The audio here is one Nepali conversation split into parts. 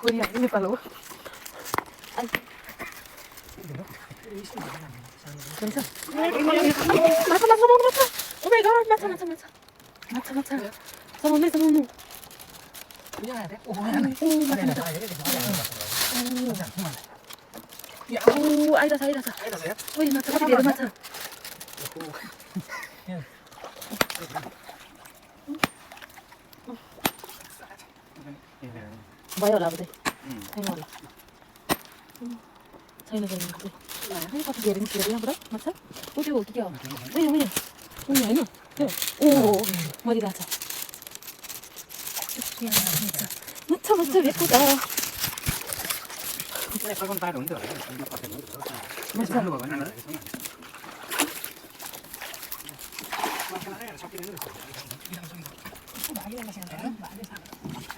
कोरिया नेपाल हो हुन्छ माछा माछा माछा ओ माय गॉड माछा माछा माछा माछा माछा समाउनु समाउनु ओ आइरहेछ ओइ माछा कति धेरै माछा भयो होला अब चाहिँ छैन होला छैन कति धेरै निस्कियो यहाँबाट माछा ऊ त्यो हो कि के हो होइन होइन त्यो ओ मरिरहेछ मच्छा मच्छा भेट्नु त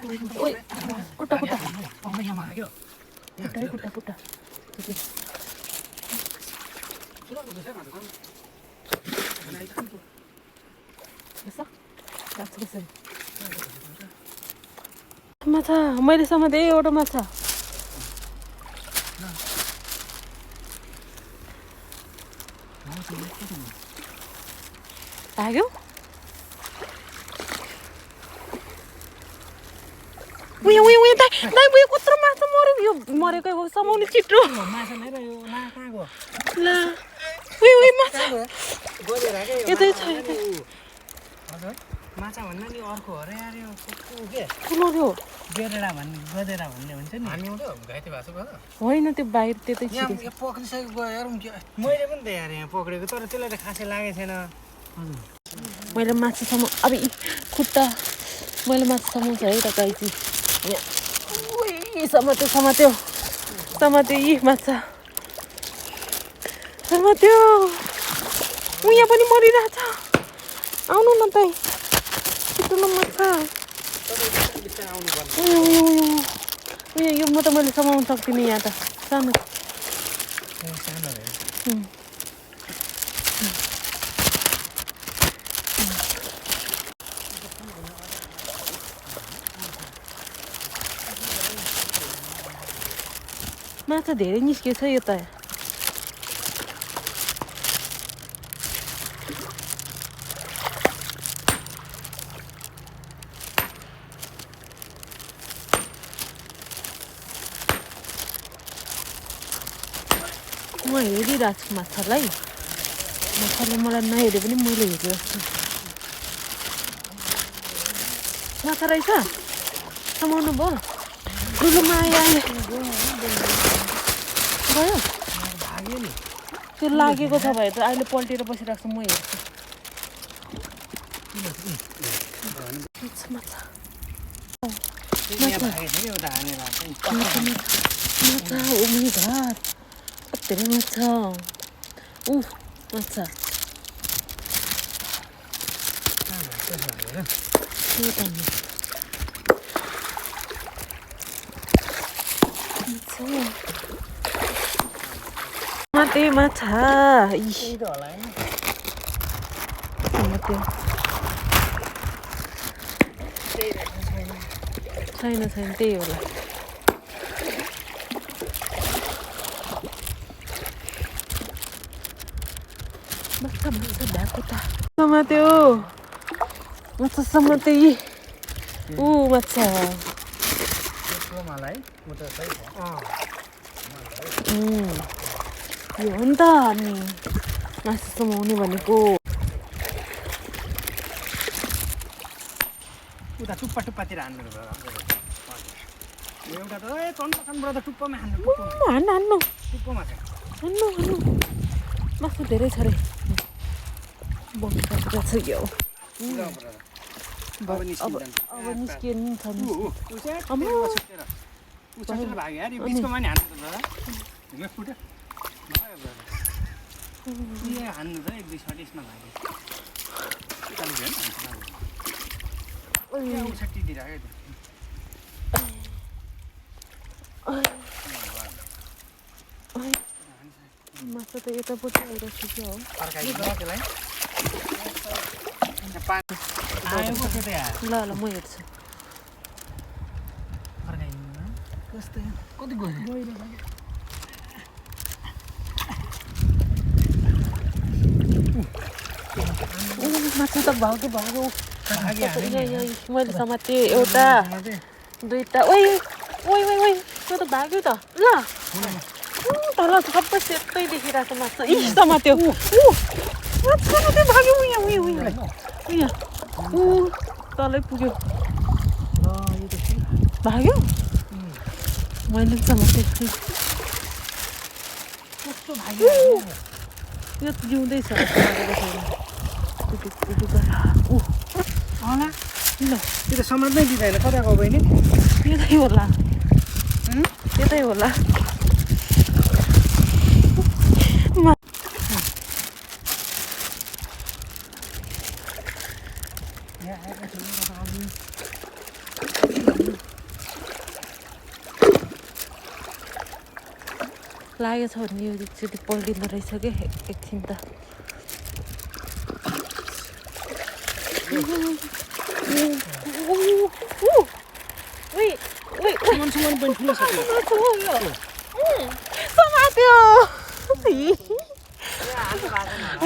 ओइ कुट्टा कुट्टा कुट्टा कुट्टा माछा मैले समातेँ एउटा माछा लाग्यो उयो उयो उयो दाइ उयो कत्रो माछा मऱ्यो यो मरेकै हो समाउने छिटो माछा नै रह्यो ना कहाँ गयो ल उयो उयो माछा यतै छ यतै हजुर माछा भन्दा नि अर्को हो रे यार यो के ठुलो थियो गदेरा भन्ने हुन्छ नि हामी त घाइते भएको छ होइन त्यो बाहिर त्यतै यहाँ पक्रिसकेको गयो यार मैले पनि त यार यहाँ पक्रेको तर त्यसलाई त खासै लागेको छैन हजुर मैले माछा अब खुट्टा मैले माछा समाउँछ है त गाइची समात्यो यी माछा समात्यो यहाँ पनि मरिरहेछ आउनु न त ठुलो माछा यो म त मैले समाउन सक्दिनँ यहाँ त सानो माछा धेरै निस्कियो छ यो त म हेरिरहेको छु माछालाई माछाले मलाई नहेरे पनि मैले हेरेको छु माछा रहेछ समाउनु भयो ठुलोमा आयो भयो त्यो लागेको छ भने त अहिले पल्टेर बसिरहेको छु म हेर्छु माछा ओ मेरो घाट धेरै माछा माछा माटे माछा छैन त्यही होला माछा भएको त समात्यो माछा समाते माछा यो हो नि त अनि माछा समाउने भनेको उता टुप्पातिर हान्नु एउटा त चन्पाबाट त टुप्पोमा हान्नु टुप्पोमा हान्नु मासु धेरै छ रे बसिरहेको छ यो अब निस्कियो नि छ हान्नु त एक दुई सट यसमा भाग्यो माछा त यतापट्टि आइरहेको छ हो ल म हेर्छु कस्तो कति गयो माछा त भाग्यो भाग्यो मैले समातेँ एउटा दुईटा ओइ ओइ ओइ ओइ त्यो त भाग्यो त ल तल सबै सेतै देखिरहेको छ माछा इ समात्यो माछा समात्यो भाग्यो उया तलै पुग्यो भाग्यो मैले समातेँ कस्तो भाग्यो यो त जिउँदैछ होला किन त्यो त समात्नै दिँदैन कता गयो बहिनी यतै होला यतै होला लागेको छ भने यो एकचोटि पल्टिँदो रहेछ कि एकछिन त सुमन पनि ठुलो छ समात्यो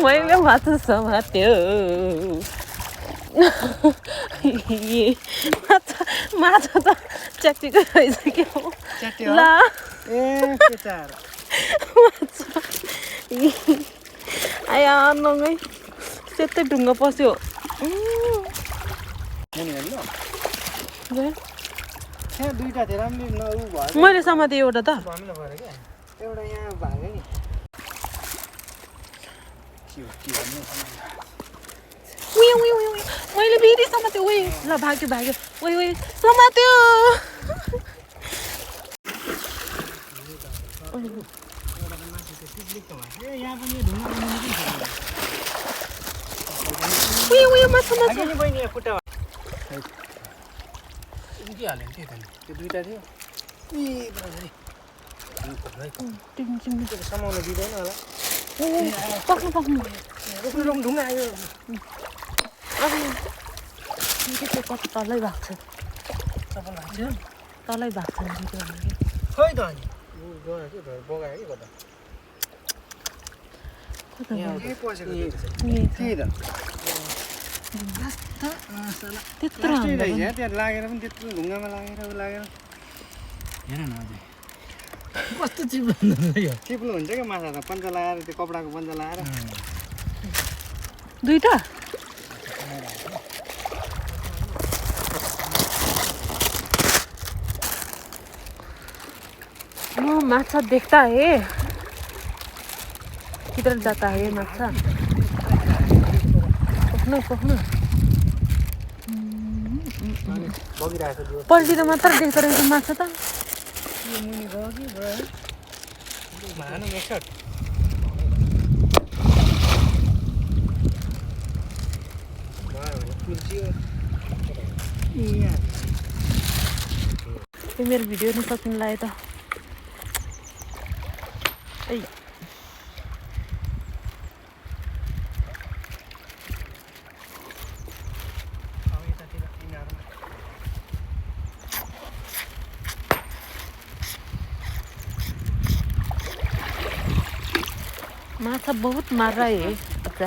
मैले माछा समात्यो माछा त च्याटिएको रहेछ क्या ला ए केटाहरु आया नङै सेतै ढुङ्गा पस्यो दुईटा थियो राम्ररी नउ भयो मैले समातेँ एउटा त भन्नु पर्यो क्या एउटा यहाँ भाग्यो नि मैले फेरि समातेँ ओइ ल भाग्यो भाग्यो ओइ समात्यो यहाँ पनि ढुङ्गा माछा बहिनी यहाँ खुट्टा उकिहाल्यो नि त्यो दुईटा थियो समाउनु दिँदैन होला पक्नु रोक्नु ढुङ्गा आयो कति तलै भएको छ तलै भएको छ खोइ त अनि गयो कि बगायो कि कता त्यही त त्यत्रो त्यहाँ लागेर पनि त्यत्रो ढुङ्गामा लागेर हेर न अझै कस्तो चिप्नु हुन्छ क्या माछा त पन्जा लगाएर त्यो कपडाको पन्जा लगाएर दुईटा माछा देख्दा है किधर जाता है माछा पक्नु पल्टिँदा मात्र देख्दो रहेछ माछा त मेरो भिडियो नि सक्नु लाग्यो त माछा बहुत मार रहा है अच्छा